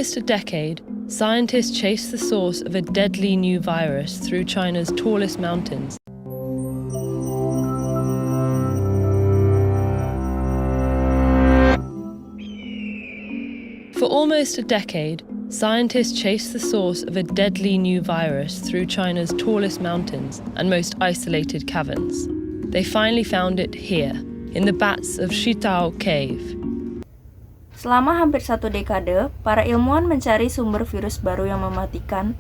almost a decade, scientists chased the source of a deadly new virus through China's tallest mountains. For almost a decade, scientists chased the source of a deadly new virus through China's tallest mountains and most isolated caverns. They finally found it here, in the bats of Shitao Cave. Selama hampir 1 dekade, para ilmuwan mencari sumber virus baru yang mematikan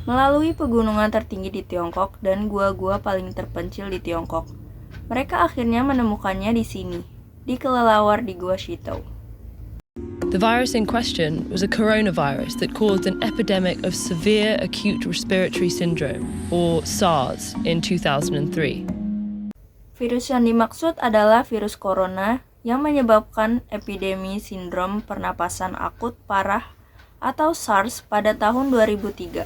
melalui pegunungan tertinggi di Tiongkok dan gua-gua paling terpencil di Tiongkok. Mereka akhirnya menemukannya di sini, di kelelawar di Gua Shitao. The virus in question was a coronavirus that caused an epidemic of severe acute respiratory syndrome, or SARS, in 2003. Virus yang dimaksud adalah virus corona yang menyebabkan epidemi sindrom pernapasan akut parah atau SARS pada tahun 2003.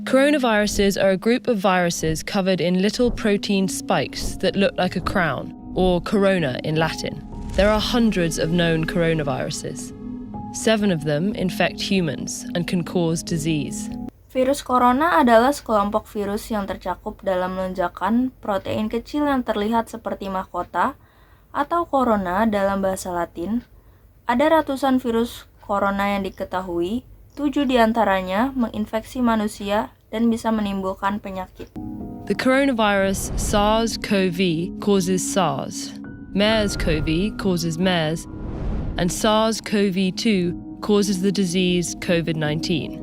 Coronaviruses are a group of viruses covered in little protein spikes that look like a crown, or corona in Latin. There are hundreds of known coronaviruses. 7 of them infect humans and can cause disease. Virus corona adalah sekelompok virus yang tercakup dalam lonjakan protein kecil yang terlihat seperti mahkota atau corona dalam bahasa Latin. Ada ratusan virus corona yang diketahui, 7 diantaranya menginfeksi manusia dan bisa menimbulkan penyakit. The coronavirus SARS-CoV causes SARS. MERS-CoV causes MERS, and SARS-CoV-2 causes the disease COVID-19.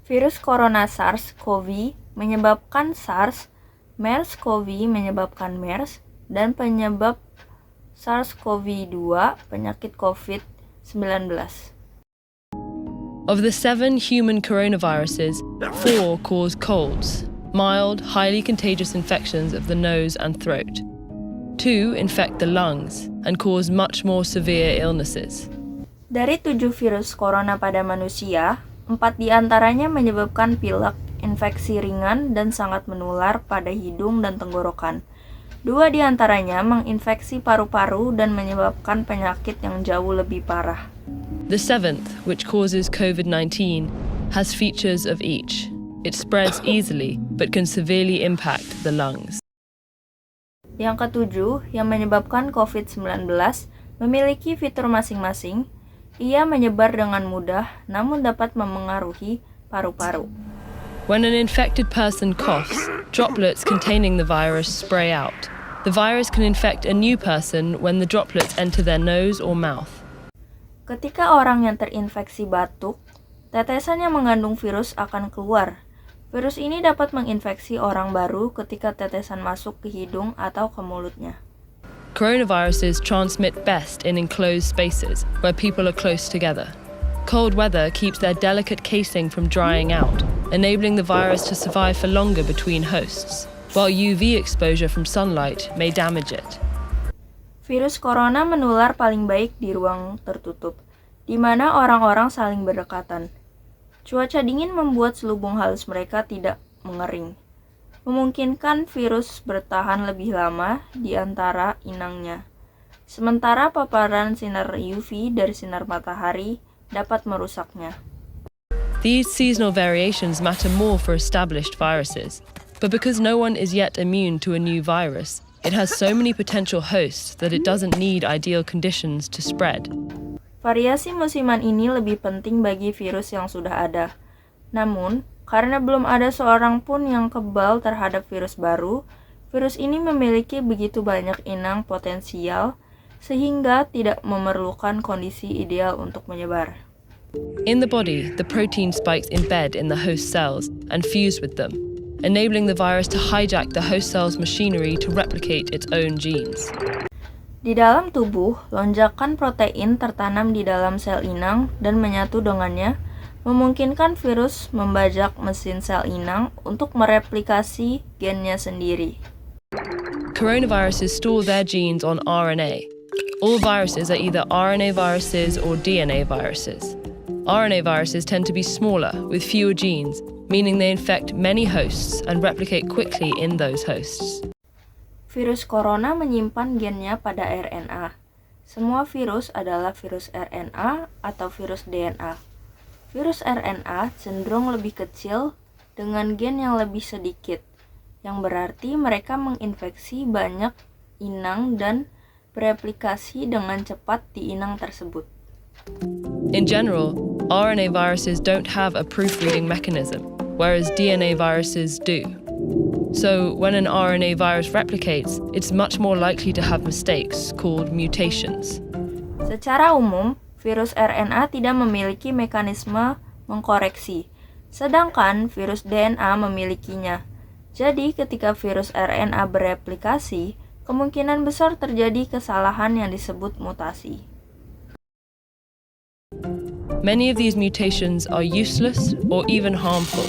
Virus corona SARS-CoV menyebabkan SARS, MERS-CoV menyebabkan MERS, dan penyebab SARS-CoV-2 penyakit COVID-19. Of the 7 human coronaviruses, 4 cause colds, mild, highly contagious infections of the nose and throat. 2 infect the lungs and cause much more severe illnesses. Dari 7 virus corona pada manusia, 4 diantaranya menyebabkan pilek, infeksi ringan, dan sangat menular pada hidung dan tenggorokan. 2 diantaranya menginfeksi paru-paru dan menyebabkan penyakit yang jauh lebih parah. The 7th, which causes COVID-19, has features of each. It spreads easily, but can severely impact the lungs. Yang ketujuh, yang menyebabkan COVID-19, memiliki fitur masing-masing. Ia menyebar dengan mudah, namun dapat memengaruhi paru-paru. When an infected person coughs, droplets containing the virus spray out. The virus can infect a new person when the droplets enter their nose or mouth. Ketika orang yang terinfeksi batuk, tetesan yang mengandung virus akan keluar. Virus ini dapat menginfeksi orang baru ketika tetesan masuk ke hidung atau ke mulutnya. Coronaviruses transmit best in enclosed spaces where people are close together. Cold weather keeps their delicate casing from drying out, enabling the virus to survive for longer between hosts, while UV exposure from sunlight may damage it. Virus corona menular paling baik di ruang tertutup, di mana orang-orang saling berdekatan. Cuaca dingin membuat selubung halus mereka tidak mengering, memungkinkan virus bertahan lebih lama di antara inangnya. Sementara paparan sinar UV dari sinar matahari dapat merusaknya. These seasonal variations matter more for established viruses, but because no one is yet immune to a new virus, it has so many potential hosts that it doesn't need ideal conditions to spread. Variasi musiman ini lebih penting bagi virus yang sudah ada. Namun, karena belum ada seorang pun yang kebal terhadap virus baru, virus ini memiliki begitu banyak inang potensial sehingga tidak memerlukan kondisi ideal untuk menyebar. In the body, the protein spikes embed in the host cells and fuse with them, enabling the virus to hijack the host cell's machinery to replicate its own genes. Di dalam tubuh, lonjakan protein tertanam di dalam sel inang dan menyatu dengannya, memungkinkan virus membajak mesin sel inang untuk mereplikasi gennya sendiri. Coronaviruses store their genes on RNA. All viruses are either RNA viruses or DNA viruses. RNA viruses tend to be smaller, with fewer genes, meaning they infect many hosts and replicate quickly in those hosts. Virus corona menyimpan gennya pada RNA. Semua virus adalah virus RNA atau virus DNA. Virus RNA cenderung lebih kecil dengan gen yang lebih sedikit, yang berarti mereka menginfeksi banyak inang dan bereplikasi dengan cepat di inang tersebut. In general, RNA viruses don't have a proofreading mechanism, whereas DNA viruses do. So, when an RNA virus replicates, it's much more likely to have mistakes called mutations. Secara umum, virus RNA tidak memiliki mekanisme mengkoreksi, sedangkan virus DNA memilikinya. Jadi, ketika virus RNA bereplikasi, kemungkinan besar terjadi kesalahan yang disebut mutasi. Many of these mutations are useless or even harmful,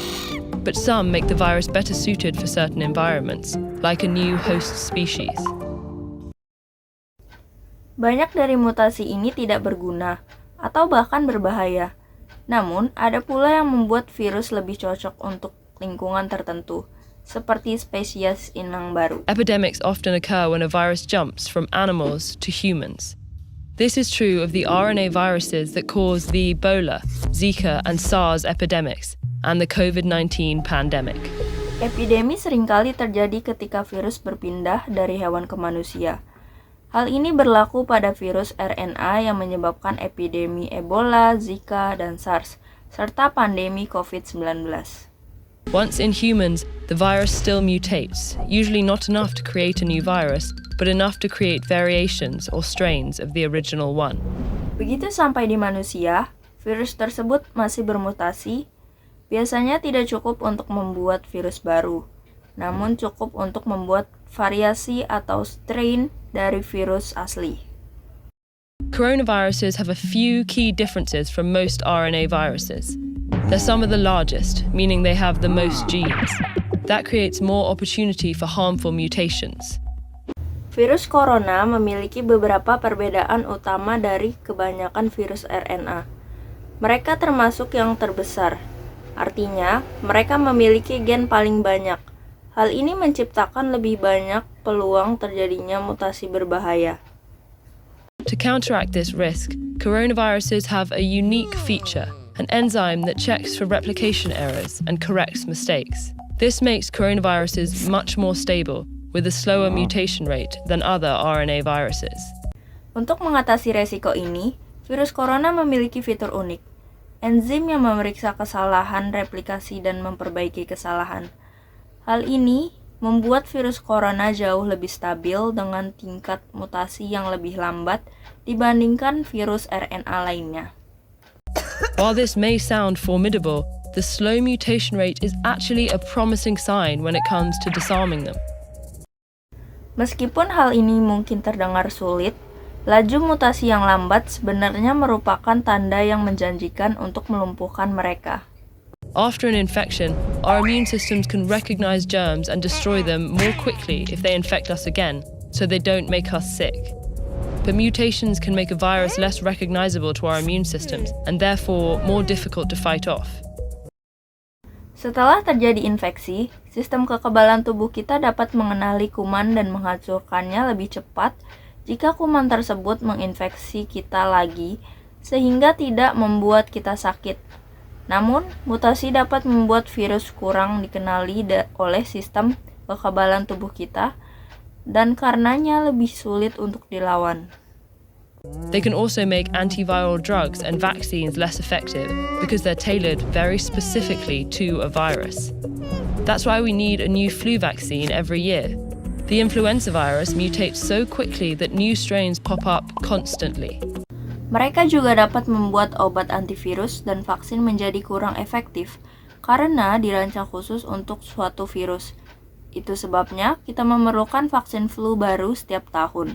but some make the virus better suited for certain environments, like a new host species. Banyak dari mutasi ini tidak berguna atau bahkan berbahaya. Namun, ada pula yang membuat virus lebih cocok untuk lingkungan tertentu, seperti spesies inang baru. Epidemics often occur when a virus jumps from animals to humans. This is true of the RNA viruses that cause the Ebola, Zika, and SARS epidemics, and the COVID-19 pandemic. Epidemi seringkali terjadi ketika virus berpindah dari hewan ke manusia. Hal ini berlaku pada virus RNA yang menyebabkan epidemi Ebola, Zika, dan SARS, serta pandemi COVID-19. Once in humans, the virus still mutates, usually not enough to create a new virus, but enough to create variations or strains of the original one. Begitu sampai di manusia, virus tersebut masih bermutasi, biasanya tidak cukup untuk membuat virus baru, namun cukup untuk membuat variasi atau strain dari virus asli. Coronaviruses have a few key differences from most RNA viruses. They're some of the largest, meaning they have the most genes. That creates more opportunity for harmful mutations. Virus corona memiliki beberapa perbedaan utama dari kebanyakan virus RNA. Mereka termasuk yang terbesar. Artinya, mereka memiliki gen paling banyak. Hal ini menciptakan lebih banyak peluang terjadinya mutasi berbahaya. To counteract this risk, coronaviruses have a unique feature, an enzyme that checks for replication errors and corrects mistakes. This makes coronaviruses much more stable, with a slower mutation rate than other RNA viruses. Untuk mengatasi resiko ini, virus corona memiliki fitur unik. Enzim yang memeriksa kesalahan replikasi dan memperbaiki kesalahan. Hal ini membuat virus corona jauh lebih stabil dengan tingkat mutasi yang lebih lambat dibandingkan virus RNA lainnya. While this may sound formidable, the slow mutation rate is actually a promising sign when it comes to disarming them. Meskipun hal ini mungkin terdengar sulit, laju mutasi yang lambat sebenarnya merupakan tanda yang menjanjikan untuk melumpuhkan mereka. After an infection, our immune systems can recognize germs and destroy them more quickly if they infect us again, so they don't make us sick. But mutations can make a virus less recognizable to our immune systems and therefore more difficult to fight off. Setelah terjadi infeksi, sistem kekebalan tubuh kita dapat mengenali kuman dan menghancurkannya lebih cepat jika kuman tersebut menginfeksi kita lagi, sehingga tidak membuat kita sakit. Namun, mutasi dapat membuat virus kurang dikenali oleh sistem kekebalan tubuh kita, dan karenanya lebih sulit untuk dilawan. They can also make antiviral drugs and vaccines less effective because they're tailored very specifically to a virus. That's why we need a new flu vaccine every year. The influenza virus mutates so quickly that new strains pop up constantly. Mereka juga dapat membuat obat antivirus dan vaksin menjadi kurang efektif karena dirancang khusus untuk suatu virus. Itu sebabnya kita memerlukan vaksin flu baru setiap tahun.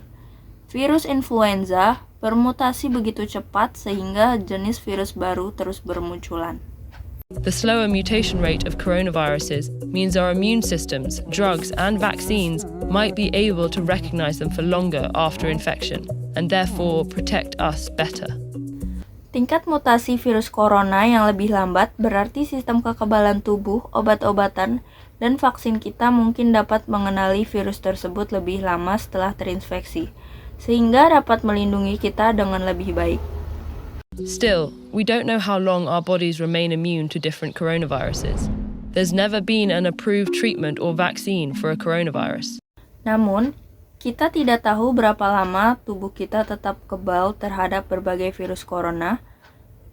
Virus influenza bermutasi begitu cepat sehingga jenis virus baru terus bermunculan. The slower mutation rate of coronaviruses means our immune systems, drugs, and vaccines might be able to recognize them for longer after infection, and therefore protect us better. Tingkat mutasi virus corona yang lebih lambat berarti sistem kekebalan tubuh, obat-obatan, dan vaksin kita mungkin dapat mengenali virus tersebut lebih lama setelah terinfeksi, sehingga dapat melindungi kita dengan lebih baik. Still, we don't know how long our bodies remain immune to different coronaviruses. There's never been an approved treatment or vaccine for a coronavirus. Namun, kita tidak tahu berapa lama tubuh kita tetap kebal terhadap berbagai virus corona.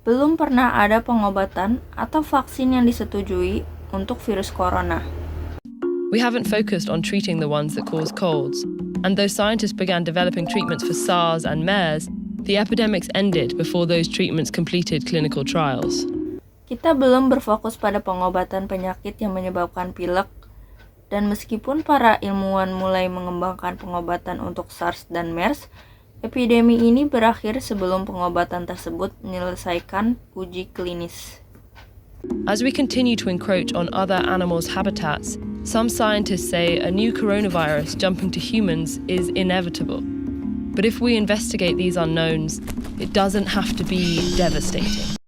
Belum pernah ada pengobatan atau vaksin yang disetujui untuk virus corona. We haven't focused on treating the ones that cause colds, and though scientists began developing treatments for SARS and MERS, the epidemics ended before those treatments completed clinical trials. Kita belum berfokus pada pengobatan penyakit yang menyebabkan pilek, dan meskipun para ilmuwan mulai mengembangkan pengobatan untuk SARS dan MERS, epidemi ini berakhir sebelum pengobatan tersebut menyelesaikan uji klinis. As we continue to encroach on other animals' habitats, some scientists say a new coronavirus jumping to humans is inevitable. But if we investigate these unknowns, it doesn't have to be devastating.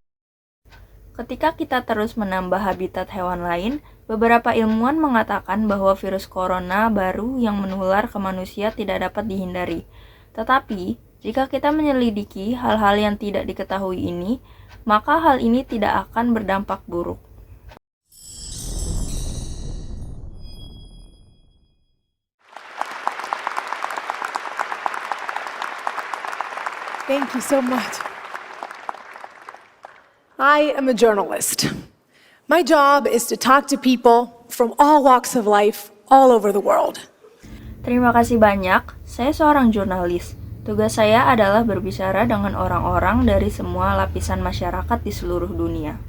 Ketika kita terus menambah habitat hewan lain, beberapa ilmuwan mengatakan bahwa virus corona baru yang menular ke manusia tidak dapat dihindari. Tetapi, jika kita menyelidiki hal-hal yang tidak diketahui ini, maka hal ini tidak akan berdampak buruk. Thank you so much. I am a journalist. My job is to talk to people from all walks of life all over the world. Terima kasih banyak, saya seorang jurnalis. Tugas saya adalah berbicara dengan orang-orang dari semua lapisan masyarakat di seluruh dunia.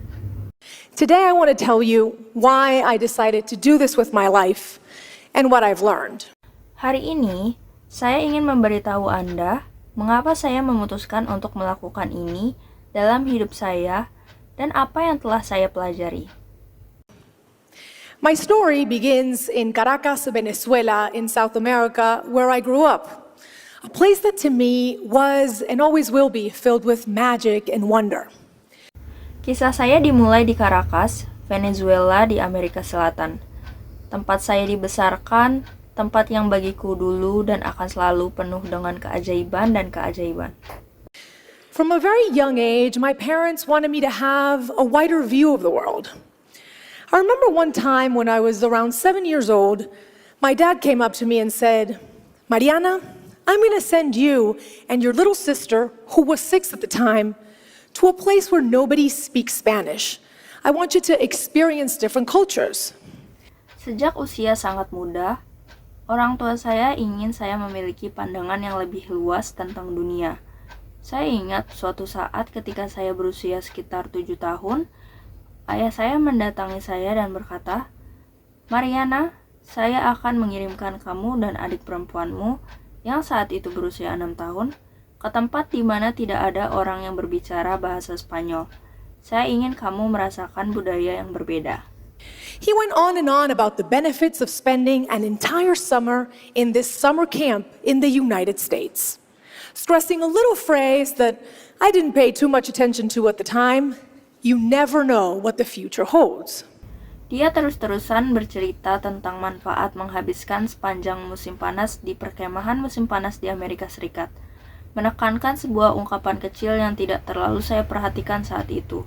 Today I want to tell you why I decided to do this with my life and what I've learned. Hari ini, saya ingin memberitahu Anda mengapa saya memutuskan untuk melakukan ini dalam hidup saya dan apa yang telah saya pelajari. My story begins in Caracas, Venezuela, in South America, where I grew up. A place that to me was and always will be filled with magic and wonder. Kisah saya dimulai di Caracas, Venezuela di Amerika Selatan. Tempat saya dibesarkan, tempat yang bagiku dulu dan akan selalu penuh dengan keajaiban dan keajaiban. From a very young age, my parents wanted me to have a wider view of the world. I remember one time when I was around 7 years old, my dad came up to me and said, "Mariana, I'm going to send you and your little sister, who was 6 at the time, to a place where nobody speaks Spanish. I want you to experience different cultures." Sejak usia sangat muda, orang tua saya ingin saya memiliki pandangan yang lebih luas tentang dunia. Saya ingat suatu saat ketika saya berusia sekitar 7 tahun, ayah saya mendatangi saya dan berkata, "Mariana, saya akan mengirimkan kamu dan adik perempuanmu yang saat itu berusia 6 tahun ke tempat di mana tidak ada orang yang berbicara bahasa Spanyol. Saya ingin kamu merasakan budaya yang berbeda." He went on and on about the benefits of spending an entire summer in this summer camp in the United States, stressing a little phrase that I didn't pay too much attention to at the time: you never know what the future holds. Dia terus-terusan bercerita tentang manfaat menghabiskan sepanjang musim panas di perkemahan musim panas di Amerika Serikat, menekankan sebuah ungkapan kecil yang tidak terlalu saya perhatikan saat itu.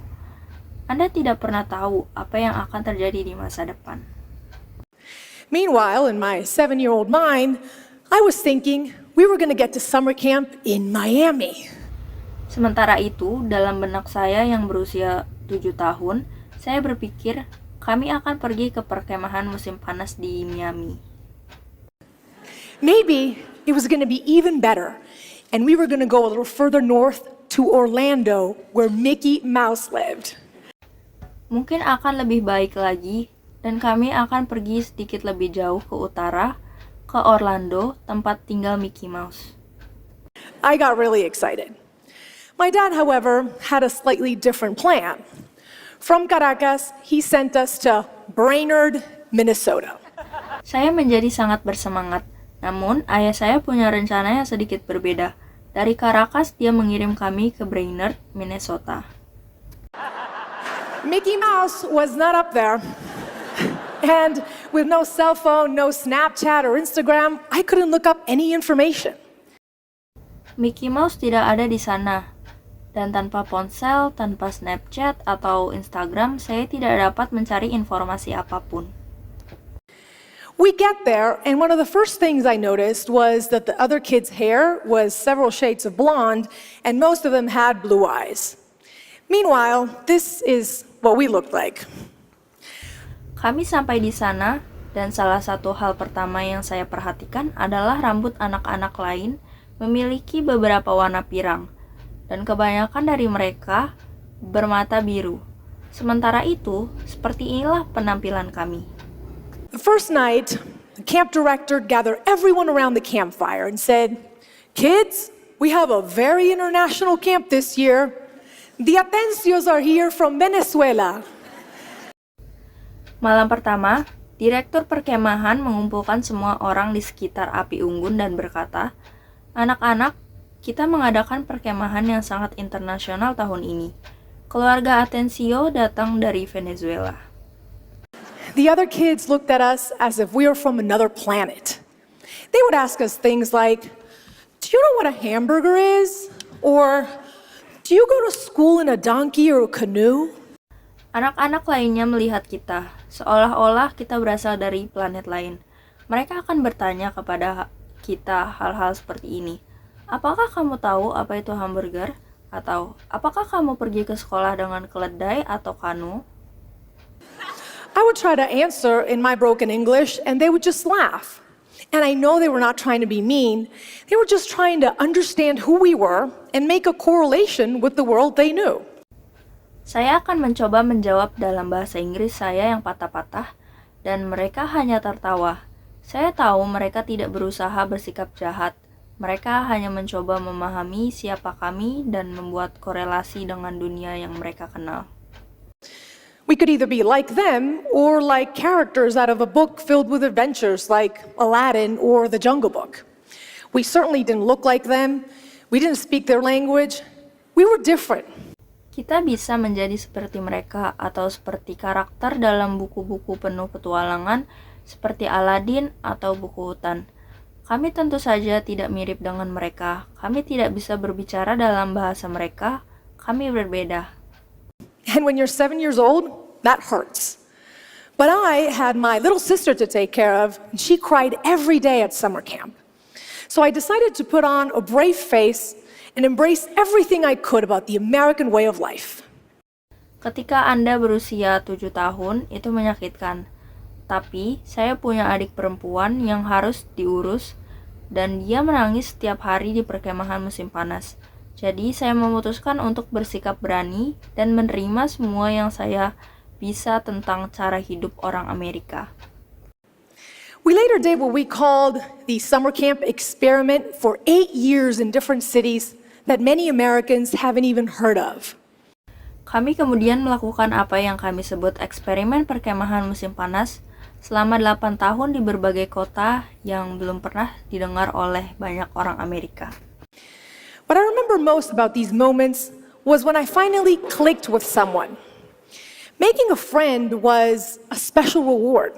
Anda tidak pernah tahu apa yang akan terjadi di masa depan. Meanwhile, in my 7-year-old mind, I was thinking we were going to get to summer camp in Miami. Sementara itu, dalam benak saya yang berusia 7 tahun, saya berpikir kami akan pergi ke perkemahan musim panas di Miami. Maybe it was going to be even better, and we were going to go a little further north to Orlando, where Mickey Mouse lived. Mungkin akan lebih baik lagi, dan kami akan pergi sedikit lebih jauh ke utara, ke Orlando, tempat tinggal Mickey Mouse. I got really excited. My dad, however, had a slightly different plan. From Caracas, he sent us to Brainerd, Minnesota. Saya menjadi sangat bersemangat, namun ayah saya punya rencana yang sedikit berbeda. Dari Caracas, dia mengirim kami ke Brainerd, Minnesota. Mickey Mouse was not up there. And with no cell phone, no Snapchat or Instagram, I couldn't look up any information. Mickey Mouse tidak ada di sana. Dan tanpa ponsel, tanpa Snapchat atau Instagram, saya tidak dapat mencari informasi apapun. We get there, and one of the first things I noticed was that the other kids' hair was several shades of blonde, and most of them had blue eyes. Meanwhile, this is what we looked like. Kami sampai di sana, dan salah satu hal pertama yang saya perhatikan adalah rambut anak-anak lain memiliki beberapa warna pirang, dan kebanyakan dari mereka bermata biru. Sementara itu, seperti inilah penampilan kami. The first night, the camp director gathered everyone around the campfire and said, "Kids, we have a very international camp this year. The Atencios are here from Venezuela." Malam pertama, direktur perkemahan mengumpulkan semua orang di sekitar api unggun dan berkata, "Anak-anak, kita mengadakan perkemahan yang sangat internasional tahun ini. Keluarga Atencio datang dari Venezuela." The other kids looked at us as if we were from another planet. They would ask us things like, "Do you know what a hamburger is?" Or, "Do you go to school in a donkey or a canoe?" Anak-anak lainnya melihat kita, seolah-olah kita berasal dari planet lain. Mereka akan bertanya kepada kita hal-hal seperti ini. Apakah kamu tahu apa itu hamburger? Atau, apakah kamu pergi ke sekolah dengan keledai atau kanu? I would try to answer in my broken English, and they would just laugh. And I know they were not trying to be mean. They were just trying to understand who we were and make a correlation with the world they knew. Saya akan mencoba menjawab dalam bahasa Inggris saya yang patah-patah, dan mereka hanya tertawa. Saya tahu mereka tidak berusaha bersikap jahat. Mereka hanya mencoba memahami siapa kami dan membuat korelasi dengan dunia yang mereka kenal. We could either be like them or like characters out of a book filled with adventures like Aladdin or The Jungle Book. We certainly didn't look like them. We didn't speak their language. We were different. Kita bisa menjadi seperti mereka atau seperti karakter dalam buku-buku penuh petualangan seperti Aladdin atau buku hutan. Kami tentu saja tidak mirip dengan mereka. Kami tidak bisa berbicara dalam bahasa mereka. Kami berbeda. And when you're 7 years old, that hurts. But I had my little sister to take care of, and she cried every day at summer camp. So I decided to put on a brave face and embrace everything I could about the American way of life. Ketika Anda berusia 7 tahun, itu menyakitkan. Tapi, saya punya adik perempuan yang harus diurus, dan dia menangis setiap hari di perkemahan musim panas. Jadi, saya memutuskan untuk bersikap berani dan menerima semua yang saya bisa tentang cara hidup orang Amerika. We later did what we called the summer camp experiment for 8 years in different cities that many Americans haven't even heard of. Kami kemudian melakukan apa yang kami sebut eksperimen perkemahan musim panas selama 8 tahun di berbagai kota yang belum pernah didengar oleh banyak orang Amerika. What I remember most about these moments was when I finally clicked with someone. Making a friend was a special reward.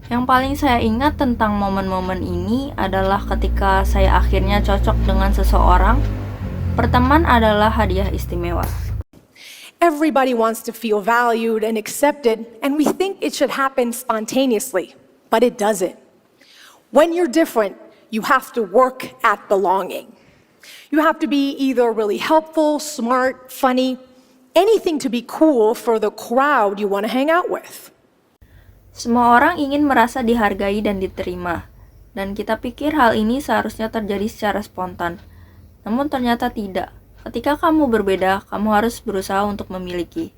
Yang paling saya ingat tentang momen-momen ini adalah ketika saya akhirnya cocok dengan seseorang. Berteman adalah hadiah istimewa. Everybody wants to feel valued and accepted, and we think it should happen spontaneously, but it doesn't. When you're different, you have to work at belonging. You have to be either really helpful, smart, funny, anything to be cool for the crowd you want to hang out with. Semua orang ingin merasa dihargai dan diterima, dan kita pikir hal ini seharusnya terjadi secara spontan. Namun ternyata tidak. Ketika kamu berbeda, kamu harus berusaha untuk memiliki.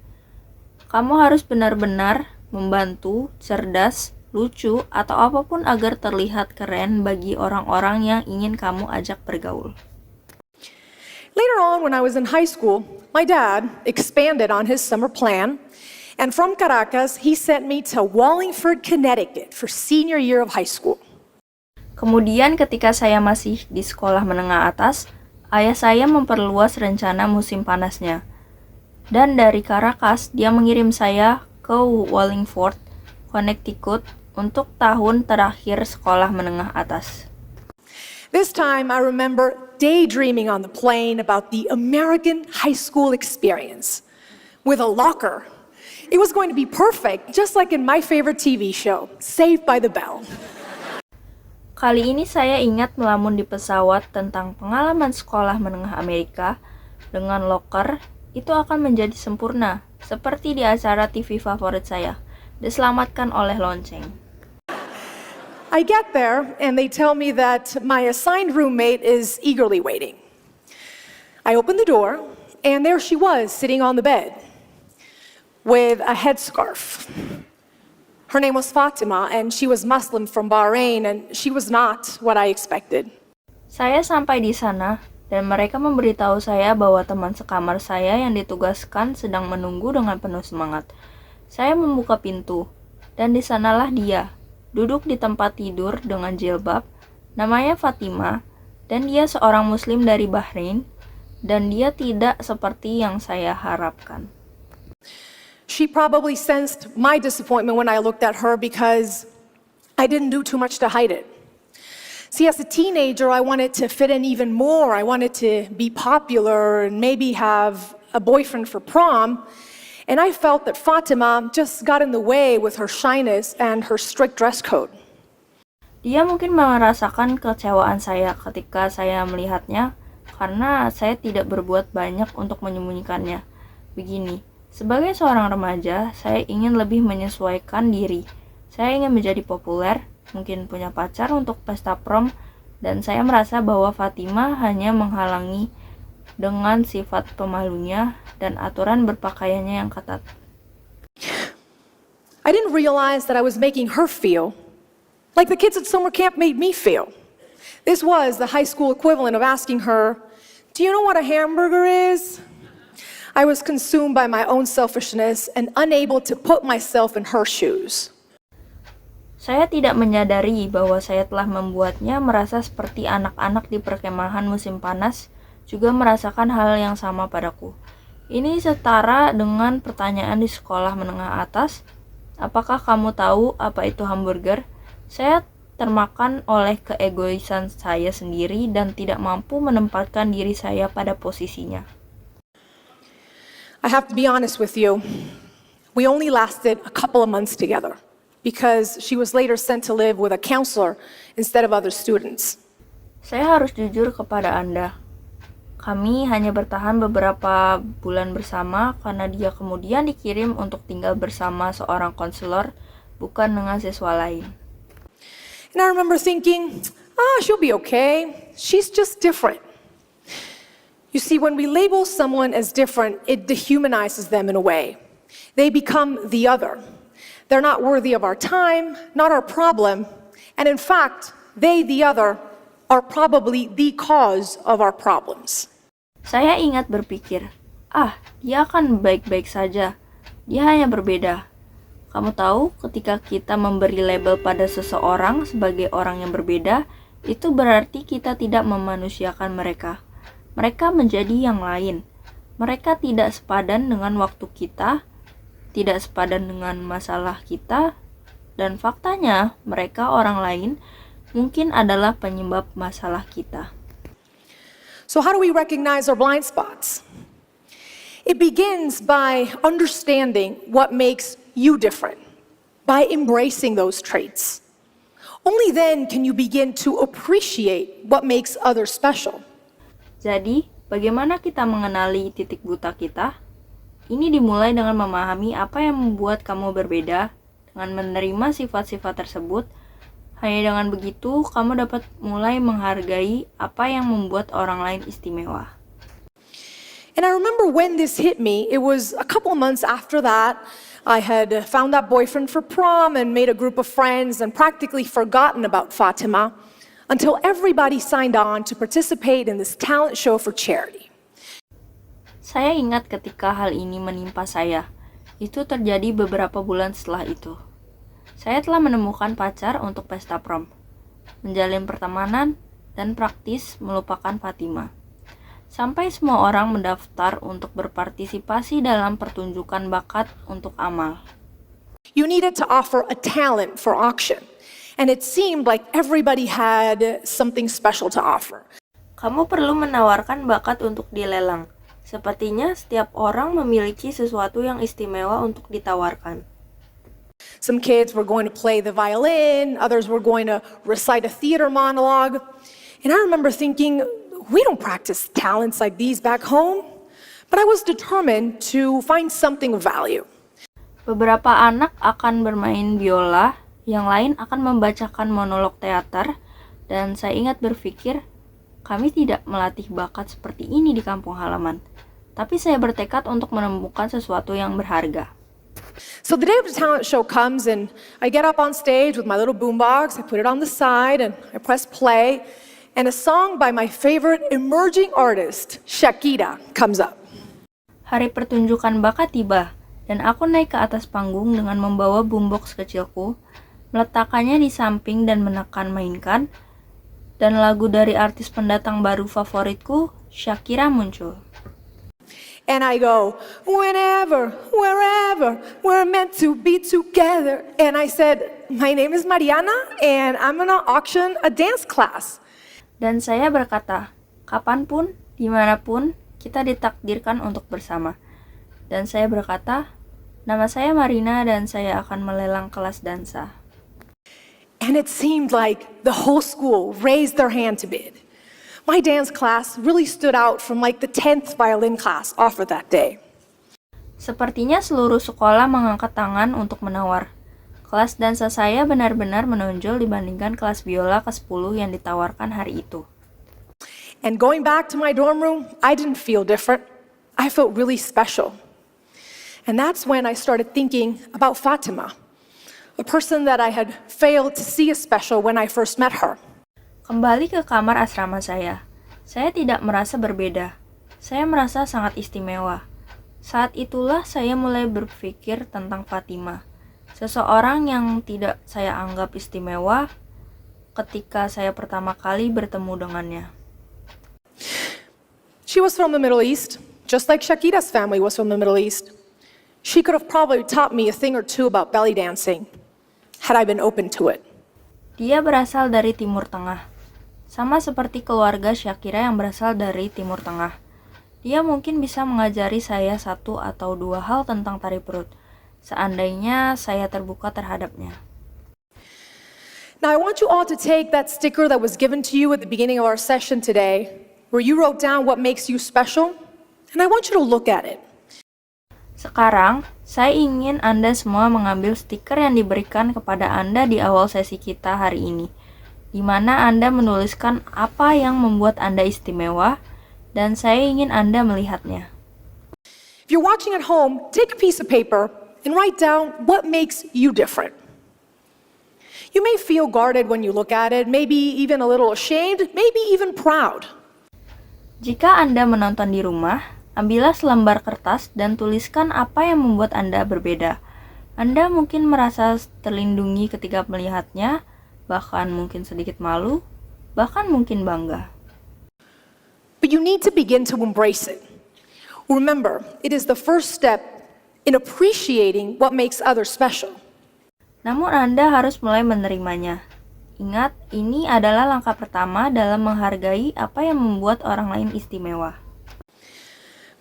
Kamu harus benar-benar membantu, cerdas, lucu, atau apapun agar terlihat keren bagi orang-orang yang ingin kamu ajak bergaul. Later on, when I was in high school, my dad expanded on his summer plan, and from Caracas, he sent me to Wallingford, Connecticut for senior year of high school. Kemudian ketika saya masih di sekolah menengah atas, ayah saya memperluas rencana musim panasnya. Dan dari Caracas, dia mengirim saya ke Wallingford, Connecticut untuk tahun terakhir sekolah menengah atas. This time, I remember daydreaming on the plane about the American high school experience with a locker. It was going to be perfect, just like in my favorite TV show, Saved by the Bell. Kali ini saya ingat melamun di pesawat tentang pengalaman sekolah menengah Amerika dengan locker itu akan menjadi sempurna, seperti di acara TV favorit saya, diselamatkan oleh lonceng. I get there, and they tell me that my assigned roommate is eagerly waiting. I open the door, and there she was, sitting on the bed with a headscarf. Her name was Fatima, and she was Muslim from Bahrain, and she was not what I expected. Saya sampai di sana, dan mereka memberitahu saya bahwa teman sekamar saya yang ditugaskan sedang menunggu dengan penuh semangat. Saya membuka pintu, dan di sanalah dia, duduk di tempat tidur dengan jilbab, namanya Fatima, dan dia seorang muslim dari Bahrain, dan dia tidak seperti yang saya harapkan. She probably sensed my disappointment when I looked at her because I didn't do too much to hide it. See, as a teenager, I wanted to fit in even more. I wanted to be popular and maybe have a boyfriend for prom. And I felt that Fatima just got in the way with her shyness and her strict dress code. Dia mungkin merasakan kecewaan saya ketika saya melihatnya karena saya tidak berbuat banyak untuk menyembunyikannya. Begini, sebagai seorang remaja, saya ingin lebih menyesuaikan diri. Saya ingin menjadi populer, mungkin punya pacar untuk pesta prom, dan saya merasa bahwa Fatima hanya menghalangi dengan sifat pemalunya dan aturan berpakaiannya yang ketat. I didn't realize that I was making her feel like the kids at summer camp made me feel. This was the high school equivalent of asking her, "Do you know what a hamburger is?" I was consumed by my own selfishness and unable to put myself in her shoes. Saya tidak menyadari bahwa saya telah membuatnya merasa seperti anak-anak di perkemahan musim panas juga merasakan hal yang sama padaku. Ini setara dengan pertanyaan di sekolah menengah atas, apakah kamu tahu apa itu hamburger? Saya termakan oleh keegoisan saya sendiri dan tidak mampu menempatkan diri saya pada posisinya. I have to be honest with you. We only lasted a couple of months together because she was later sent to live with a counselor instead of other students. Saya harus jujur kepada Anda. Kami hanya bertahan beberapa bulan bersama karena dia kemudian dikirim untuk tinggal bersama seorang konselor, bukan dengan siswa lain. And I remember thinking, she'll be okay. She's just different. You see, when we label someone as different, it dehumanizes them in a way. They become the other. They're not worthy of our time, not our problem, and in fact, they, the other, are probably the cause of our problems. Saya ingat berpikir, dia akan baik-baik saja. Dia hanya berbeda. Kamu tahu, ketika kita memberi label pada seseorang sebagai orang yang berbeda, itu berarti kita tidak memanusiakan mereka. Mereka menjadi yang lain. Mereka tidak sepadan dengan waktu kita, tidak sepadan dengan masalah kita, dan faktanya mereka orang lain mungkin adalah penyebab masalah kita. So how do we recognize our blind spots? It begins by understanding what makes you different, by embracing those traits. Only then can you begin to appreciate what makes others special. Jadi, bagaimana kita mengenali titik buta kita? Ini dimulai dengan memahami apa yang membuat kamu berbeda, dengan menerima sifat-sifat tersebut. Hanya dengan begitu, kamu dapat mulai menghargai apa yang membuat orang lain istimewa. And I remember when this hit me, it was a couple of months after that. I had found that boyfriend for prom and made a group of friends and practically forgotten about Fatima until everybody signed on to participate in this talent show for charity. Saya ingat ketika hal ini menimpa saya. Itu terjadi beberapa bulan setelah itu. Saya telah menemukan pacar untuk pesta prom, menjalin pertemanan, dan praktis melupakan Fatima. Sampai semua orang mendaftar untuk berpartisipasi dalam pertunjukan bakat untuk amal. You needed to offer a talent for auction. And it seemed like everybody had something special to offer. Kamu perlu menawarkan bakat untuk dilelang. Sepertinya setiap orang memiliki sesuatu yang istimewa untuk ditawarkan. Some kids were going to play the violin, others were going to recite a theater monologue. And I remember thinking, we don't practice talents like these back home. But I was determined to find something of value. Beberapa anak akan bermain biola, yang lain akan membacakan monolog teater, dan saya ingat berpikir, kami tidak melatih bakat seperti ini di kampung halaman. Tapi saya bertekad untuk menemukan sesuatu yang berharga. So the day of the talent show comes and I get up on stage with my little boombox, I put it on the side and I press play, and a song by my favorite emerging artist, Shakira, comes up. Hari pertunjukan bakat tiba, dan aku naik ke atas panggung dengan membawa boombox kecilku, meletakkannya di samping dan menekan mainkan, dan lagu dari artis pendatang baru favoritku, Shakira, muncul. And I go, whenever, wherever, we're meant to be together. And I said, my name is Mariana and I'm gonna auction a dance class. Dan saya berkata, kapanpun, dimanapun, kita ditakdirkan untuk bersama. Dan saya berkata, nama saya Marina dan saya akan melelang kelas dansa. And it seemed like the whole school raised their hand to bid. My dance class really stood out from like the 10th violin class offered that day. Sepertinya seluruh sekolah mengangkat tangan untuk menawar. Kelas dansa saya benar-benar menonjol dibandingkan kelas biola ke-10 yang ditawarkan hari itu. And going back to my dorm room, I didn't feel different. I felt really special. And that's when I started thinking about Fatima, a person that I had failed to see as special when I first met her. Kembali ke kamar asrama saya. Saya tidak merasa berbeda. Saya merasa sangat istimewa. Saat itulah saya mulai berpikir tentang Fatima, seseorang yang tidak saya anggap istimewa ketika saya pertama kali bertemu dengannya. She was from the Middle East, just like Shakira's family was from the Middle East. She could have probably taught me a thing or two about belly dancing, had I been open to it. Dia berasal dari Timur Tengah. Sama seperti keluarga Shakira yang berasal dari Timur Tengah. Dia mungkin bisa mengajari saya 1 atau 2 hal tentang tari perut, seandainya saya terbuka terhadapnya. Now I want you all to take that sticker that was given to you at the beginning of our session today, where you wrote down what makes you special, and I want you to look at it. Sekarang, saya ingin Anda semua mengambil stiker yang diberikan kepada Anda di awal sesi kita hari ini, di mana Anda menuliskan apa yang membuat Anda istimewa, dan saya ingin Anda melihatnya. If you're watching at home, take a piece of paper and write down what makes you different. You may feel guarded when you look at it, maybe even a little ashamed, maybe even proud. Jika Anda menonton di rumah, ambillah selembar kertas dan tuliskan apa yang membuat Anda berbeda. Anda mungkin merasa terlindungi ketika melihatnya, bahkan mungkin sedikit malu, bahkan mungkin bangga. But you need to begin to embrace it. Remember, it is the first step in appreciating what makes others special. Namun Anda harus mulai menerimanya. Ingat, ini adalah langkah pertama dalam menghargai apa yang membuat orang lain istimewa.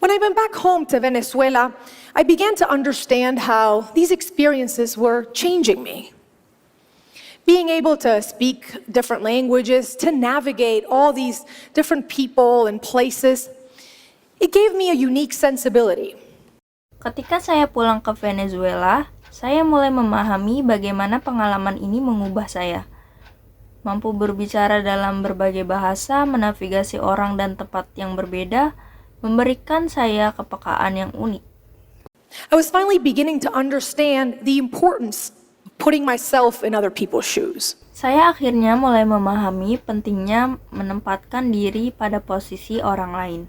When I went back home to Venezuela, I began to understand how these experiences were changing me. Being able to speak different languages, to navigate all these different people and places, it gave me a unique sensibility. Ketika saya pulang ke Venezuela, saya mulai memahami bagaimana pengalaman ini mengubah saya. Mampu berbicara dalam berbagai bahasa, menavigasi orang dan tempat yang berbeda, memberikan saya kepekaan yang unik. I was finally beginning to understand the importance of putting myself in other people's shoes. Saya akhirnya mulai memahami pentingnya menempatkan diri pada posisi orang lain.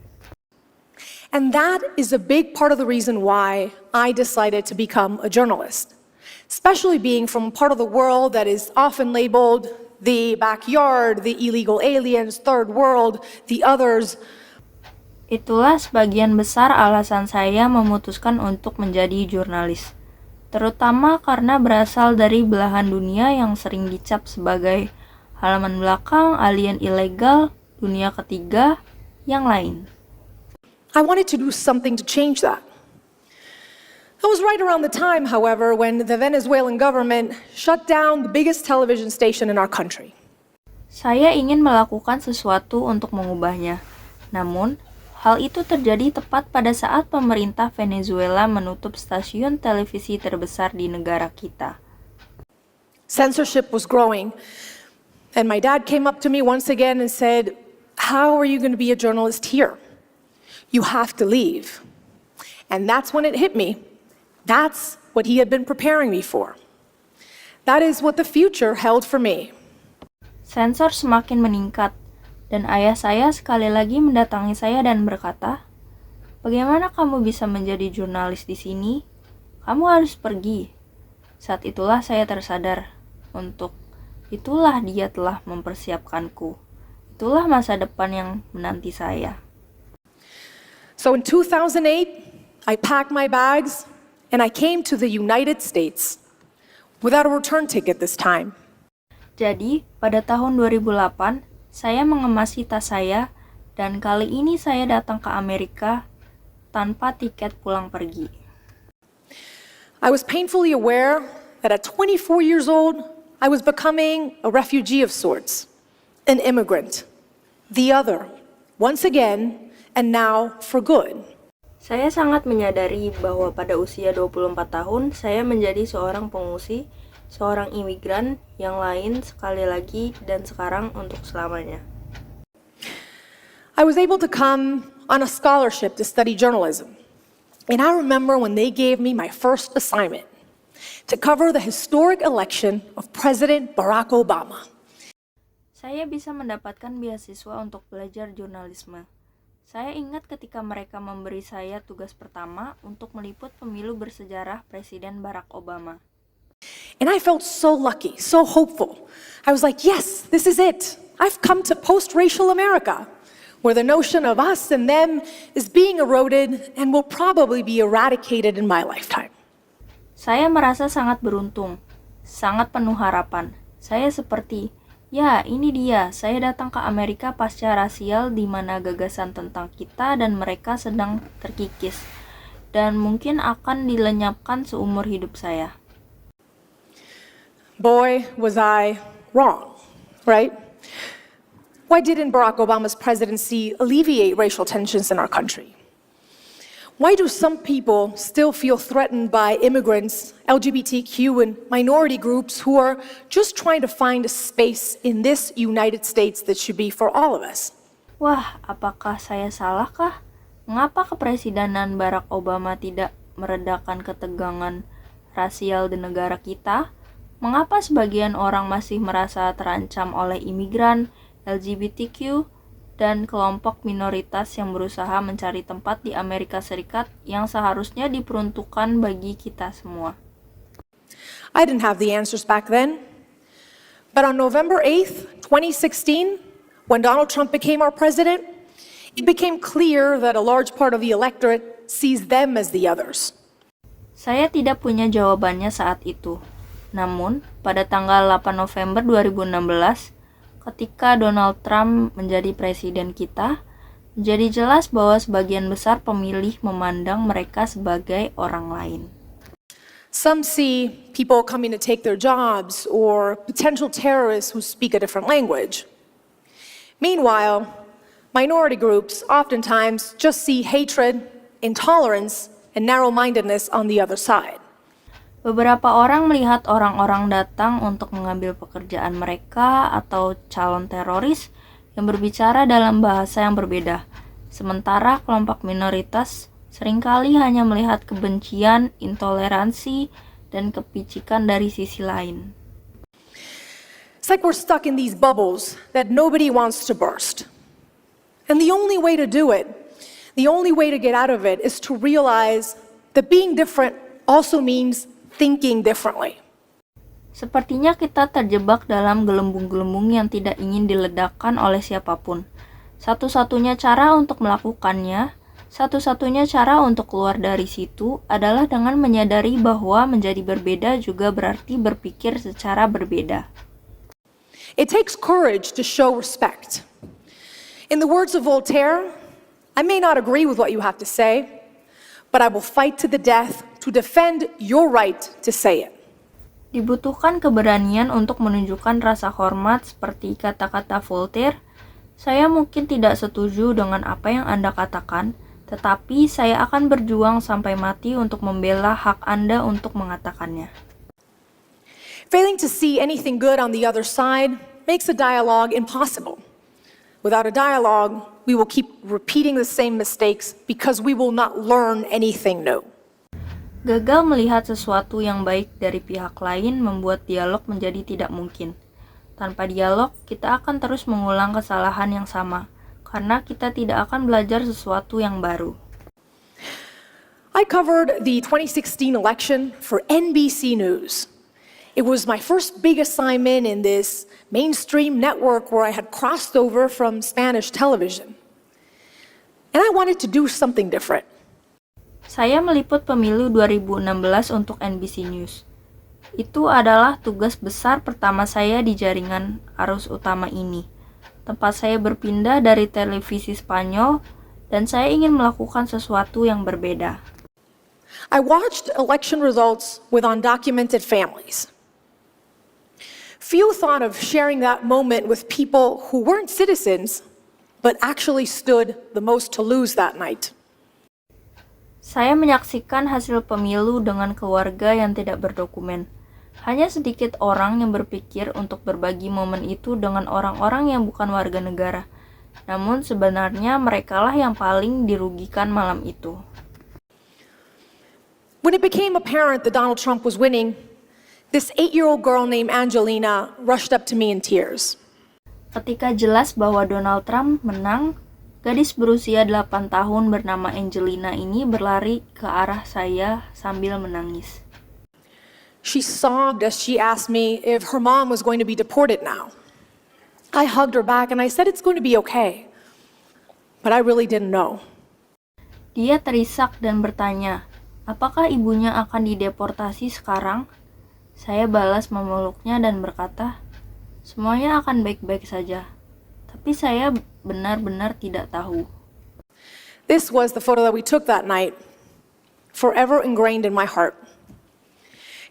And that is a big part of the reason why I decided to become a journalist, especially being from a part of the world that is often labeled the backyard, the illegal aliens, third world, the others. Itulah sebagian besar alasan saya memutuskan untuk menjadi jurnalis. terutama karena berasal dari belahan dunia yang sering dicap sebagai halaman belakang, alien ilegal, dunia ketiga, yang lain. I wanted to do something to change that. That was right around the time, however, when the Venezuelan government shut down the biggest television station in our country. Saya ingin melakukan sesuatu untuk mengubahnya. Namun, hal itu terjadi tepat pada saat pemerintah Venezuela menutup stasiun televisi terbesar di negara kita. Censorship was growing, and my dad came up to me once again and said, "How are you going to be a journalist here? You have to leave." And that's when it hit me. That's what he had been preparing me for. That is what the future held for me. Sensor semakin meningkat, dan ayah saya sekali lagi mendatangi saya dan berkata, "Bagaimana kamu bisa menjadi jurnalis di sini? Kamu harus pergi." Saat itulah saya tersadar, itulah dia telah mempersiapkanku. Itulah masa depan yang menanti saya. So in 2008, I packed my bags and I came to the United States without a return ticket this time. Jadi, pada tahun 2008, saya mengemasi tas saya dan kali ini saya datang ke Amerika tanpa tiket pulang pergi. I was painfully aware that at 24 years old, I was becoming a refugee of sorts, an immigrant, the other, once again, and now for good. Saya sangat menyadari bahwa pada usia 24 tahun, saya menjadi seorang pengungsi, seorang imigran yang lain sekali lagi dan sekarang untuk selamanya. I was able to come on a scholarship to study journalism. And I remember when they gave me my first assignment to cover the historic election of President Barack Obama. Saya bisa mendapatkan beasiswa untuk belajar jurnalisme. Saya ingat ketika mereka memberi saya tugas pertama untuk meliput pemilu bersejarah Presiden Barack Obama. And I felt so lucky, so hopeful. I was like, yes, this is it. I've come to post-racial America, where the notion of us and them is being eroded and will probably be eradicated in my lifetime. Saya merasa sangat beruntung, sangat penuh harapan. Saya seperti, ya ini dia, saya datang ke Amerika pasca rasial di mana gagasan tentang kita dan mereka sedang terkikis, dan mungkin akan dilenyapkan seumur hidup saya. Boy, was I wrong, right? Why didn't Barack Obama's presidency alleviate racial tensions in our country? Why do some people still feel threatened by immigrants, LGBTQ, and minority groups who are just trying to find a space in this United States that should be for all of us? Wah, apakah saya salahkah? Mengapa kepresidenan Barack Obama tidak meredakan ketegangan rasial di negara kita? Mengapa sebagian orang masih merasa terancam oleh imigran, LGBTQ, dan kelompok minoritas yang berusaha mencari tempat di Amerika Serikat yang seharusnya diperuntukkan bagi kita semua? I didn't have the answers back then. But on November 8th, 2016, when Donald Trump became our president, it became clear that a large part of the electorate sees them as the others. Saya tidak punya jawabannya saat itu. Namun, pada tanggal 8 November 2016, ketika Donald Trump menjadi presiden kita, menjadi jelas bahwa sebagian besar pemilih memandang mereka sebagai orang lain. Some see people coming to take their jobs or potential terrorists who speak a different language. Meanwhile, minority groups oftentimes just see hatred, intolerance, and narrow-mindedness on the other side. Beberapa orang melihat orang-orang datang untuk mengambil pekerjaan mereka atau calon teroris yang berbicara dalam bahasa yang berbeda. Sementara kelompok minoritas seringkali hanya melihat kebencian, intoleransi, dan kepicikan dari sisi lain. It's like we're stuck in these bubbles that nobody wants to burst. And the only way to do it, the only way to get out of it is to realize that being different also means thinking differently. Sepertinya kita terjebak dalam gelembung-gelembung yang tidak ingin diledakkan oleh siapapun. Satu-satunya cara untuk melakukannya, Satu-satunya cara untuk keluar dari situ adalah dengan menyadari bahwa menjadi berbeda juga berarti berpikir secara berbeda. It takes courage to show respect. In the words of Voltaire, I may not agree with what you have to say, but I will fight to the death to defend your right to say it. Dibutuhkan keberanian untuk menunjukkan rasa hormat seperti kata-kata Voltaire. Saya mungkin tidak setuju dengan apa yang Anda katakan, tetapi saya akan berjuang sampai mati untuk membela hak Anda untuk mengatakannya. Failing to see anything good on the other side makes a dialogue impossible. Without a dialogue, we will keep repeating the same mistakes because we will not learn anything new. Gagal melihat sesuatu yang baik dari pihak lain membuat dialog menjadi tidak mungkin. Tanpa dialog, kita akan terus mengulang kesalahan yang sama, karena kita tidak akan belajar sesuatu yang baru. I covered the 2016 election for NBC News. It was my first big assignment in this mainstream network where I had crossed over from Spanish television. And I wanted to do something different. Saya meliput pemilu 2016 untuk NBC News. Itu adalah tugas besar pertama saya di jaringan arus utama ini. Tempat saya berpindah dari televisi Spanyol, dan saya ingin melakukan sesuatu yang berbeda. I watched election results with undocumented families. Few thought of sharing that moment with people who weren't citizens, but actually stood the most to lose that night. Saya menyaksikan hasil pemilu dengan keluarga yang tidak berdokumen. Hanya sedikit orang yang berpikir untuk berbagi momen itu dengan orang-orang yang bukan warga negara. Namun sebenarnya merekalah yang paling dirugikan malam itu. When it became apparent that Donald Trump was winning, this 8-year-old girl named Angelina rushed up to me in tears. Ketika jelas bahwa Donald Trump menang, gadis berusia 8 tahun bernama Angelina ini berlari ke arah saya sambil menangis. She sobbed as she asked me if her mom was going to be deported now. I hugged her back and I said it's going to be okay. But I really didn't know. Dia terisak dan bertanya, apakah ibunya akan dideportasi sekarang? Saya balas memeluknya dan berkata, semuanya akan baik-baik saja. Tapi saya benar-benar tidak tahu. This was the photo that we took that night, forever ingrained in my heart.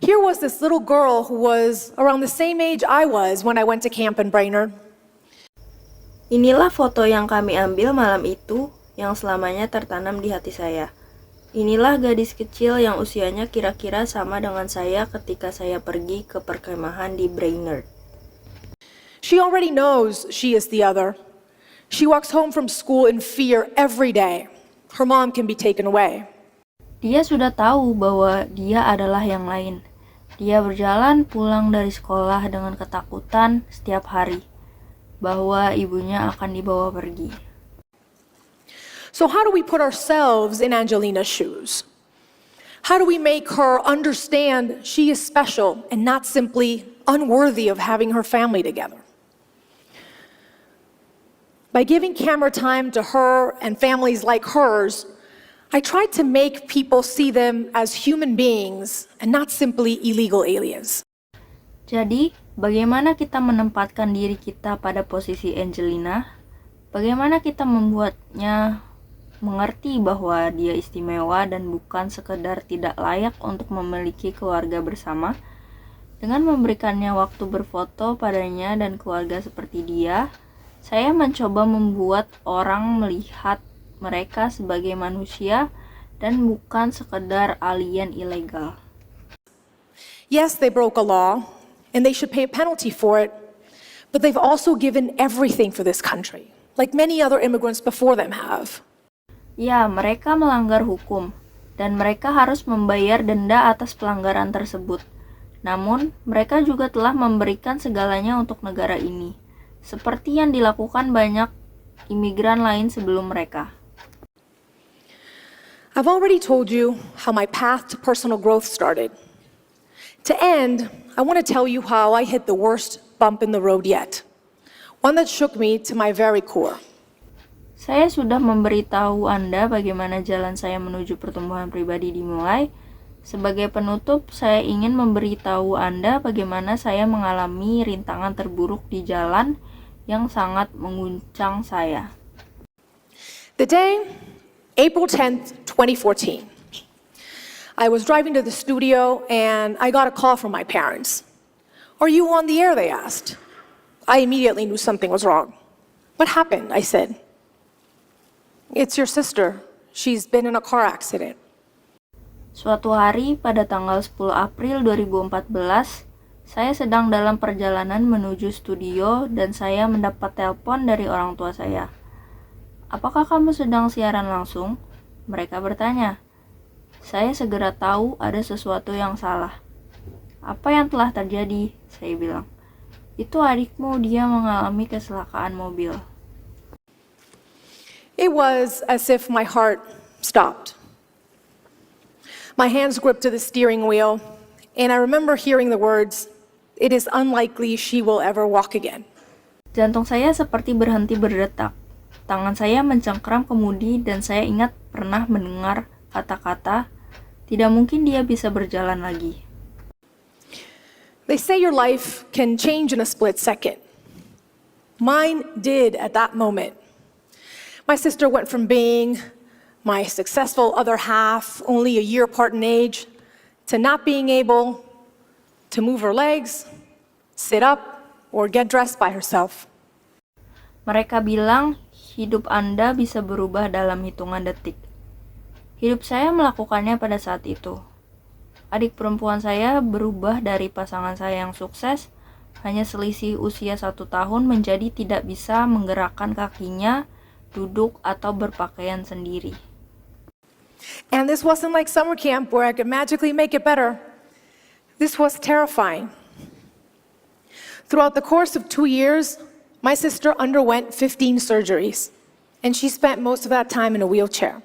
Here was this little girl who was around the same age I was when I went to camp in Brainerd. Inilah foto yang kami ambil malam itu, yang selamanya tertanam di hati saya. Inilah gadis kecil yang usianya kira-kira sama dengan saya ketika saya pergi ke perkemahan di Brainerd. She already knows she is the other. She walks home from school in fear every day. Her mom can be taken away. Dia sudah tahu bahwa dia adalah yang lain. Dia berjalan pulang dari sekolah dengan ketakutan setiap hari bahwa ibunya akan dibawa pergi. So how do we put ourselves in Angelina's shoes? How do we make her understand she is special and not simply unworthy of having her family together? By giving camera time to her and families like hers, I tried to make people see them as human beings and not simply illegal aliens. Jadi, bagaimana kita menempatkan diri kita pada posisi Angelina? Bagaimana kita membuatnya mengerti bahwa dia istimewa dan bukan sekedar tidak layak untuk memiliki keluarga bersama? Dengan memberikannya waktu berfoto padanya dan keluarga seperti dia, saya mencoba membuat orang melihat mereka sebagai manusia dan bukan sekedar alien ilegal. Yes, they broke a law, and they should pay a penalty for it, but they've also given everything for this country, like many other immigrants before them have. Ya, mereka melanggar hukum, dan mereka harus membayar denda atas pelanggaran tersebut. Namun, mereka juga telah memberikan segalanya untuk negara ini, seperti yang dilakukan banyak imigran lain sebelum mereka. I've already told you how my path to personal growth started. To end, I want to tell you how I hit the worst bump in the road yet, one that shook me to my very core. Saya sudah memberitahu Anda bagaimana jalan saya menuju pertumbuhan pribadi dimulai. Sebagai penutup, saya ingin memberitahu Anda bagaimana saya mengalami rintangan terburuk di jalan yang sangat mengguncang saya. The day, April 10th, 2014. I was driving to the studio and I got a call from my parents. "Are you on the air?" they asked. I immediately knew something was wrong. "What happened?" I said. "It's your sister. She's been in a car accident." Suatu hari pada tanggal 10 April 2014, saya sedang dalam perjalanan menuju studio dan saya mendapat telepon dari orang tua saya. "Apakah kamu sedang siaran langsung?" Mereka bertanya. Saya segera tahu ada sesuatu yang salah. "Apa yang telah terjadi?" saya bilang. "Itu adikmu, dia mengalami kecelakaan mobil." It was as if my heart stopped. My hands gripped to the steering wheel, and I remember hearing the words, "It is unlikely she will ever walk again." Jantung saya seperti berhenti berdetak. Tangan saya mencengkram kemudi dan saya ingat pernah mendengar kata-kata, "Tidak mungkin dia bisa berjalan lagi." They say your life can change in a split second. Mine did at that moment. My sister went from being my successful other half, only a year apart in age, to not being able to move her legs, sit up, or get dressed by herself. Mereka bilang, hidup Anda bisa berubah dalam hitungan detik. Hidup saya melakukannya pada saat itu. Adik perempuan saya berubah dari pasangan saya yang sukses, hanya selisih usia 1 tahun menjadi tidak bisa menggerakkan kakinya, duduk atau berpakaian sendiri. And this wasn't like summer camp where I could magically make it better. This was terrifying. Throughout the course of 2 years, my sister underwent 15 surgeries, and she spent most of that time in a wheelchair.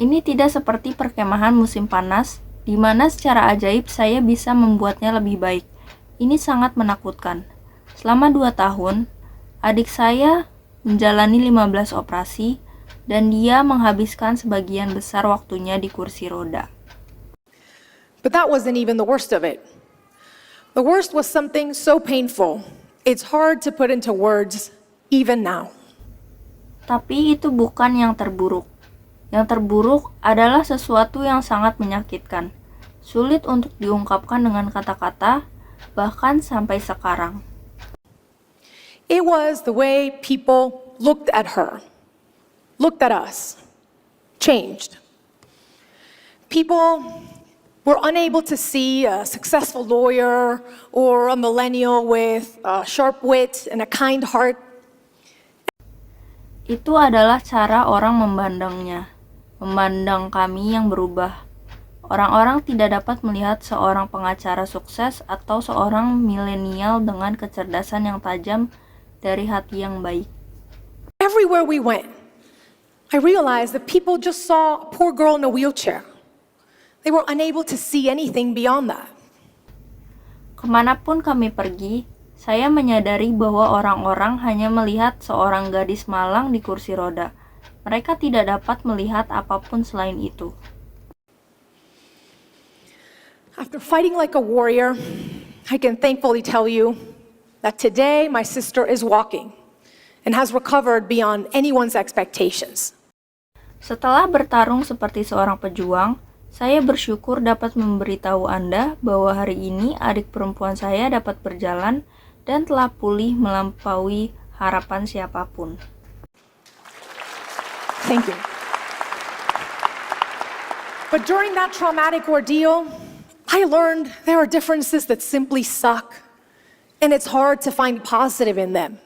Ini tidak seperti perkemahan musim panas, di mana secara ajaib saya bisa membuatnya lebih baik. Ini sangat menakutkan. Selama 2 tahun, adik saya menjalani 15 operasi, dan dia menghabiskan sebagian besar waktunya di kursi roda. But that wasn't even the worst of it. The worst was something so painful, it's hard to put into words even now. Tapi itu bukan yang terburuk. Yang terburuk adalah sesuatu yang sangat menyakitkan, sulit untuk diungkapkan dengan kata-kata, bahkan sampai sekarang. It was the way people looked at her, looked at us, changed. People were unable to see a successful lawyer or a millennial with a sharp wit and a kind heart. Itu adalah cara orang memandangnya, memandang kami yang berubah. Orang-orang tidak dapat melihat seorang pengacara sukses atau seorang milenial dengan kecerdasan yang tajam dari hati yang baik. Everywhere we went, I realized that people just saw a poor girl in a wheelchair. They were unable to see anything beyond that. Kemanapun kami pergi, saya menyadari bahwa orang-orang hanya melihat seorang gadis malang di kursi roda. Mereka tidak dapat melihat apapun selain itu. After fighting like a warrior, I can thankfully tell you that today my sister is walking and has recovered beyond anyone's expectations. Setelah bertarung seperti seorang pejuang, saya bersyukur dapat memberitahu Anda bahwa hari ini adik perempuan saya dapat berjalan dan telah pulih melampaui harapan siapapun. Thank you. But during that traumatic ordeal, I learned there are differences that simply suck, and it's hard to find positive in them.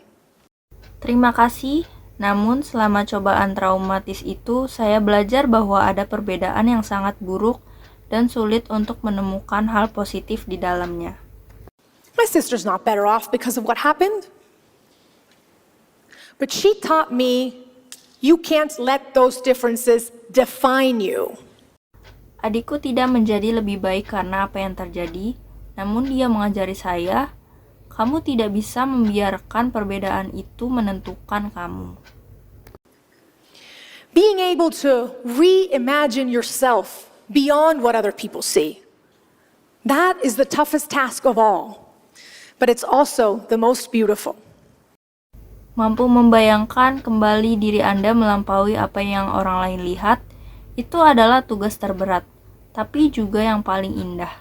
Terima kasih. Namun, selama cobaan traumatis itu, saya belajar bahwa ada perbedaan yang sangat buruk dan sulit untuk menemukan hal positif di dalamnya. My sister's not better off because of what happened. But she taught me you can't let those differences define you. Adikku tidak menjadi lebih baik karena apa yang terjadi, namun dia mengajari saya, kamu tidak bisa membiarkan perbedaan itu menentukan kamu. Being able to reimagine yourself beyond what other people see. That is the toughest task of all, but it's also the most beautiful. Mampu membayangkan kembali diri Anda melampaui apa yang orang lain lihat, itu adalah tugas terberat, tapi juga yang paling indah.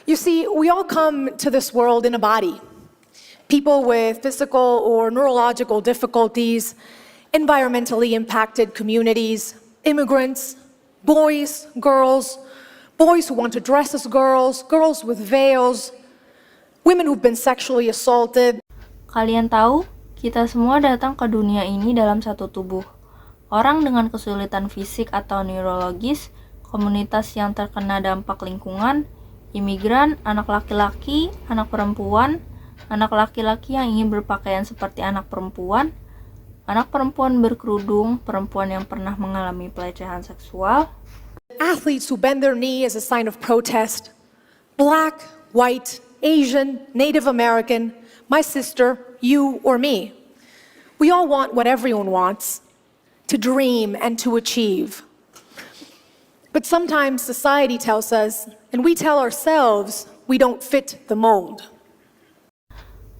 You see, we all come to this world in a body. People with physical or neurological difficulties, environmentally impacted communities, immigrants, boys, girls, boys who want to dress as girls, girls with veils, women who've been sexually assaulted. Kalian tahu, kita semua datang ke dunia ini dalam satu tubuh. Orang dengan kesulitan fisik atau neurologis, komunitas yang terkena dampak lingkungan, imigran, anak laki-laki, anak perempuan, anak laki-laki yang ingin berpakaian seperti anak perempuan berkerudung, perempuan yang pernah mengalami pelecehan seksual, Athletes who bend their knee as a sign of protest, black, white, Asian, Native American, my sister, you or me. We all want what everyone wants, to dream and to achieve. But sometimes society tells us, and we tell ourselves, we don't fit the mold.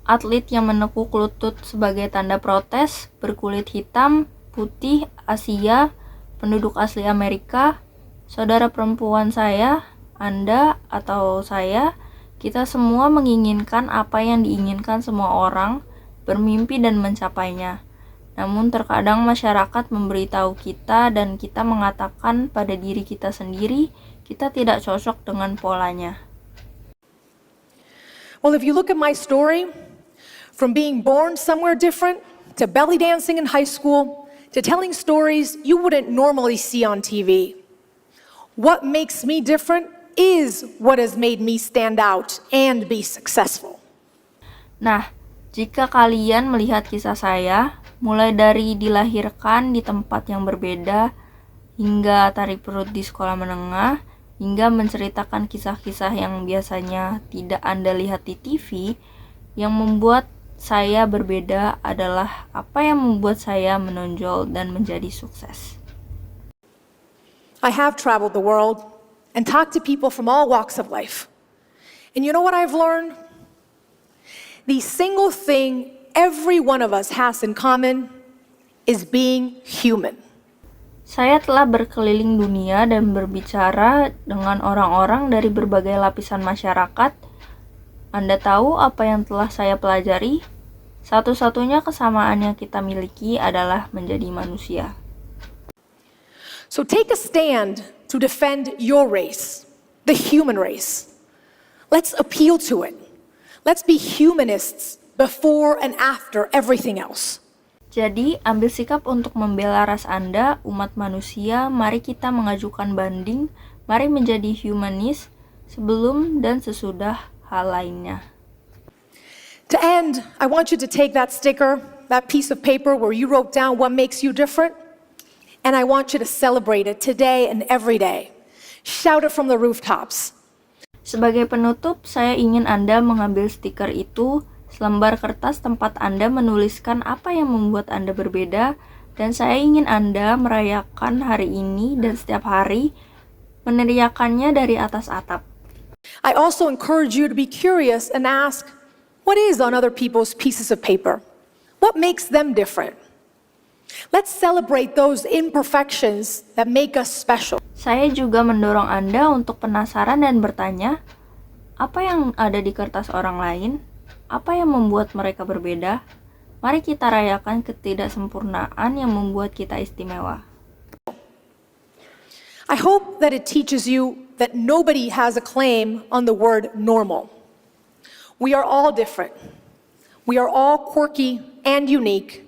Atlet yang menekuk lutut sebagai tanda protes, berkulit hitam, putih, Asia, penduduk asli Amerika, saudara perempuan saya, Anda, atau saya, kita semua menginginkan apa yang diinginkan semua orang, bermimpi dan mencapainya. Namun terkadang masyarakat memberitahu kita dan kita mengatakan pada diri kita sendiri, kita tidak cocok dengan polanya. Well, if you look at my story, from being born somewhere different, to belly dancing in high school, to telling stories you wouldn't normally see on TV, what makes me different is what has made me stand out and be successful. Nah, jika kalian melihat kisah saya, mulai dari dilahirkan di tempat yang berbeda, hingga tarik perut di sekolah menengah, hingga menceritakan kisah-kisah yang biasanya tidak Anda lihat di TV, yang membuat saya berbeda adalah apa yang membuat saya menonjol dan menjadi sukses. I have traveled the world and talked to people from all walks of life. And you know what I've learned? The single thing every one of us has in common is being human. Saya telah berkeliling dunia dan berbicara dengan orang-orang dari berbagai lapisan masyarakat. Anda tahu apa yang telah saya pelajari? Satu-satunya kesamaan yang kita miliki adalah menjadi manusia. So take a stand to defend your race, the human race. Let's appeal to it. Let's be humanists before and after everything else. Jadi, ambil sikap untuk membela ras Anda, umat manusia. Mari kita mengajukan banding. Mari menjadi humanis sebelum dan sesudah hal lainnya. To end, I want you to take that sticker, that piece of paper where you wrote down what makes you different, and I want you to celebrate it today and every day. Shout it from the rooftops. Sebagai penutup, saya ingin Anda mengambil stiker itu, selembar kertas tempat Anda menuliskan apa yang membuat Anda berbeda, dan saya ingin Anda merayakan hari ini dan setiap hari, meneriakannya dari atas atap. I also encourage you to be curious and ask, what is on other people's pieces of paper? What makes them different? Let's celebrate those imperfections that make us special. Saya juga mendorong Anda untuk penasaran dan bertanya, apa yang ada di kertas orang lain? Apa yang membuat mereka berbeda? Mari kita rayakan ketidaksempurnaan yang membuat kita istimewa. I hope that it teaches you that nobody has a claim on the word normal. We are all different. We are all quirky and unique,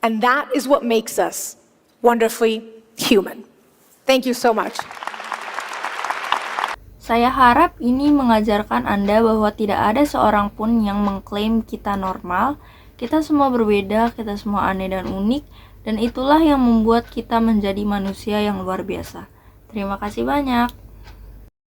and that is what makes us wonderfully human. Thank you so much. Saya harap ini mengajarkan Anda bahwa tidak ada seorang pun yang mengklaim kita normal. Kita semua berbeda, kita semua aneh dan unik, dan itulah yang membuat kita menjadi manusia yang luar biasa. Terima kasih banyak.